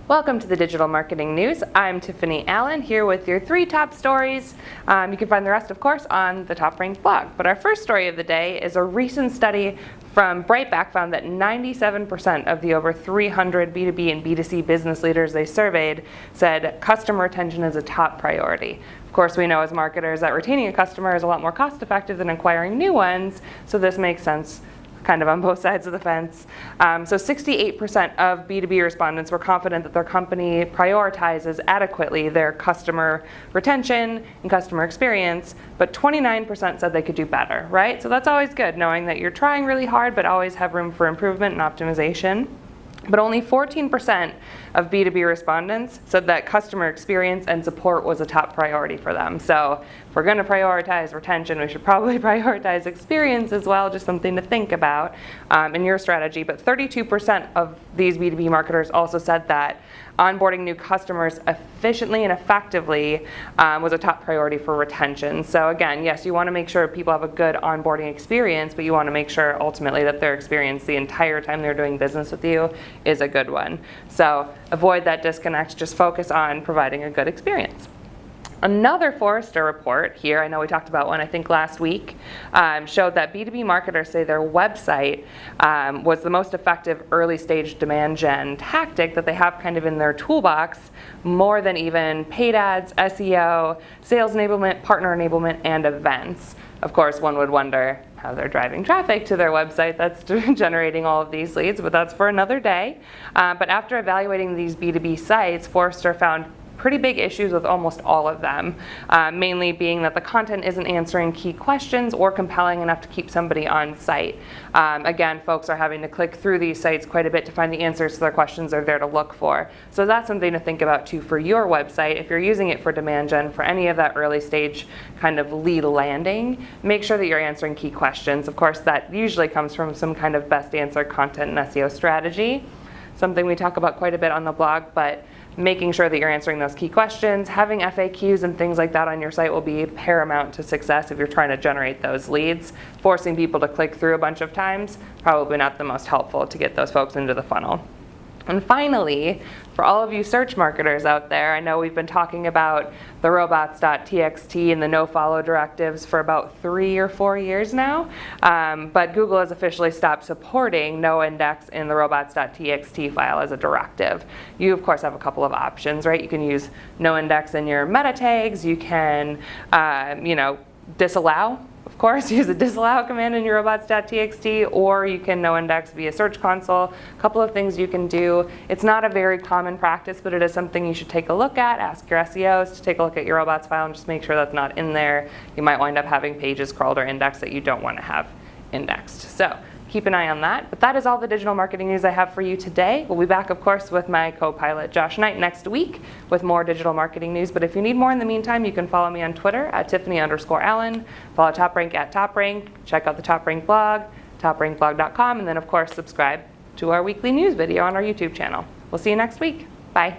Welcome to the Digital Marketing News. I'm Tiffani Allen here with your 3 top stories. You can find the rest, of course, on the TopRank blog. But our first story of the day is a recent study from Brightback found that 97% of the over 300 B2B and B2C business leaders they surveyed said customer retention is a top priority. Of course, we know as marketers that retaining a customer is a lot more cost effective than acquiring new ones, so this makes sense kind of on both sides of the fence. So 68% of B2B respondents were confident that their company prioritizes adequately their customer retention and customer experience, but 29% said they could do better, right? So that's always good, knowing that you're trying really hard, but always have room for improvement and optimization. But only 14% of B2B respondents said that customer experience and support was a top priority for them. So if we're going to prioritize retention, we should probably prioritize experience as well, just something to think about in your strategy. But 32% of these B2B marketers also said that onboarding new customers efficiently and effectively was a top priority for retention. So again, yes, you want to make sure people have a good onboarding experience, but you want to make sure ultimately that their experience the entire time they're doing business with you is a good one. So avoid that disconnect, just focus on providing a good experience. Another Forrester report here, I know we talked about one I think last week, showed that B2B marketers say their website was the most effective early stage demand gen tactic that they have kind of in their toolbox, more than even paid ads, SEO, sales enablement, partner enablement, and events. Of course, one would wonder how they're driving traffic to their website that's generating all of these leads, but that's for another day. But after evaluating these B2B sites, Forrester found pretty big issues with almost all of them, mainly being that the content isn't answering key questions or compelling enough to keep somebody on site. Again, folks are having to click through these sites quite a bit to find the answers to their questions they're there to look for. So that's something to think about too for your website. If you're using it for demand gen, for any of that early stage kind of lead landing, make sure that you're answering key questions. Of course, that usually comes from some kind of best answer content and SEO strategy, something we talk about quite a bit on the blog, but making sure that you're answering those key questions, having FAQs and things like that on your site will be paramount to success if you're trying to generate those leads. Forcing people to click through a bunch of times, probably not the most helpful to get those folks into the funnel. And finally, for all of you search marketers out there, I know we've been talking about the robots.txt and the no-follow directives for about 3 or 4 years now, but Google has officially stopped supporting no index in the robots.txt file as a directive. You, of course, have a couple of options, right? You can use no index in your meta tags. You can, disallow. Of course, use the disallow command in your robots.txt, or you can no index via Search Console. A couple of things you can do. It's not a very common practice, but it is something you should take a look at. Ask your SEOs to take a look at your robots file and just make sure that's not in there. You might wind up having pages crawled or indexed that you don't want to have indexed. So keep an eye on that. But that is all the digital marketing news I have for you today. We'll be back, of course, with my co-pilot Josh Knight next week with more digital marketing news. But if you need more in the meantime, you can follow me on Twitter at Tiffani_Allen, follow TopRank at TopRank, check out the TopRank blog, toprankblog.com, and then, of course, subscribe to our weekly news video on our YouTube channel. We'll see you next week. Bye.